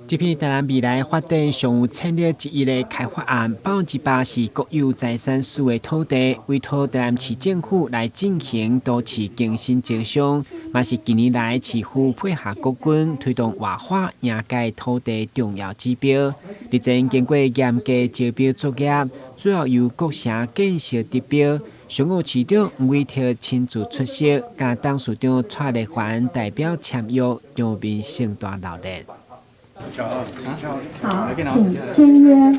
这批台南未来发展上有潜力之一的开发案，百分之8是国有财产署的土地，委托台南市政府来进行都市更新招商，嘛是近年来市府配合国军推动活化营界土地重要指标。日前经过严格招标作业，最后由国城建设得标。上午市长吴伟霆亲自出席，甲董事长蔡立环代表签约，场面盛大热烈。好，请签约。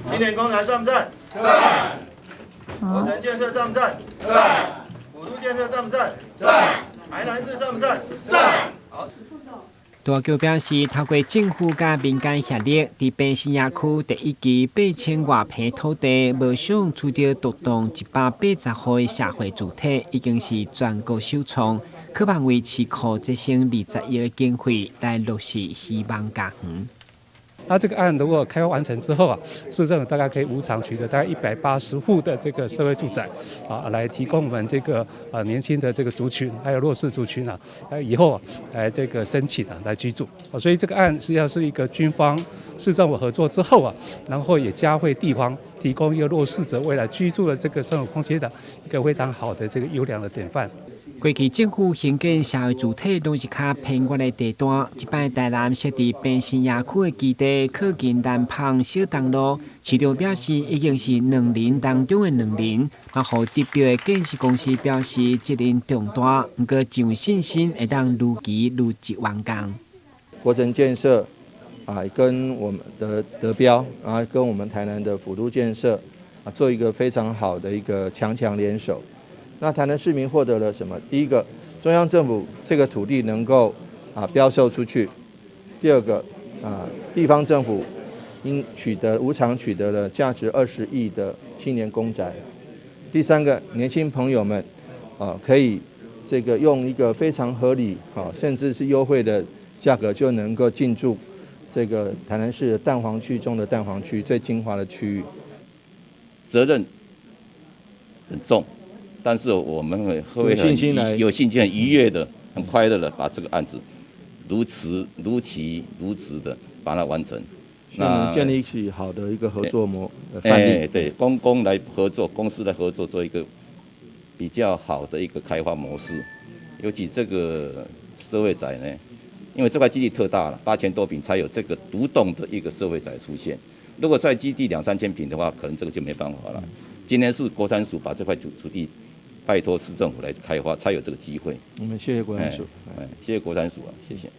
青年公园赞不赞？赞。国城建设赞不赞？赞。辅助建设赞不赞？赞。台南市赞不赞？赞。好。大桥表示，透过政府甲民间协力，伫平西野区第一期8000外坪土地，无想取得独栋180户的社会主体，已经是全国首创。渴望为市库节省20亿的经费来落实希望家园。那这个案如果开发完成之后啊，市政府大概可以无偿取得大概180户的这个社会住宅，来提供我们这个年轻的这个族群，还有弱势族群啊，以后来这个申请来居住。所以这个案实际上是一个军方市政府合作之后啊，然后也嘉惠地方提供一个弱势者未来居住的这个生活空间的一个非常好的这个优良的典范。过去政府兴建社会主体拢是较偏远的地段，即摆台南设伫平西野区的基地，靠近南芳小东路。市长表示，已经是2年当中的2年，嘛，互得标的建设公司表示责任重大，不过真有信心会当如期如期完工。国城建设跟我们的得标跟我们台南的辅都建设做一个非常好的一个强联手。那台南市民获得了什么？第一个，中央政府这个土地能够标售出去；第二个，地方政府无偿取得了价值20亿的青年公宅；第三个，年轻朋友们可以这个用一个非常合理甚至是优惠的价格就能够进驻这个台南市的蛋黄区中的蛋黄区最精华的区域。责任很重。但是我们会有信心、很愉悦的、很快乐的把这个案子如期如职的把它完成。那建立起好的一个合作范例。对，公来合作，公司来合作，做一个比较好的一个开发模式。尤其这个社会宅呢，因为这块基地特大了，8000多坪才有这个独栋的一个社会宅出现。如果在基地2、3千坪的话，可能这个就没办法了。今天是国产署把这块土地拜托市政府来开发，才有这个机会。我们谢谢国产署，谢谢国产署谢谢。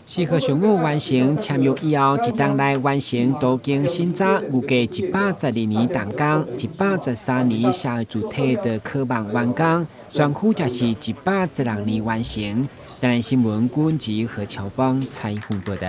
4号上午完成签约以后，一天内完成都更新查，预计112年动工，113年社会主体的渴望完工，全区则是116年完成。台南新闻军及何乔邦采访报道。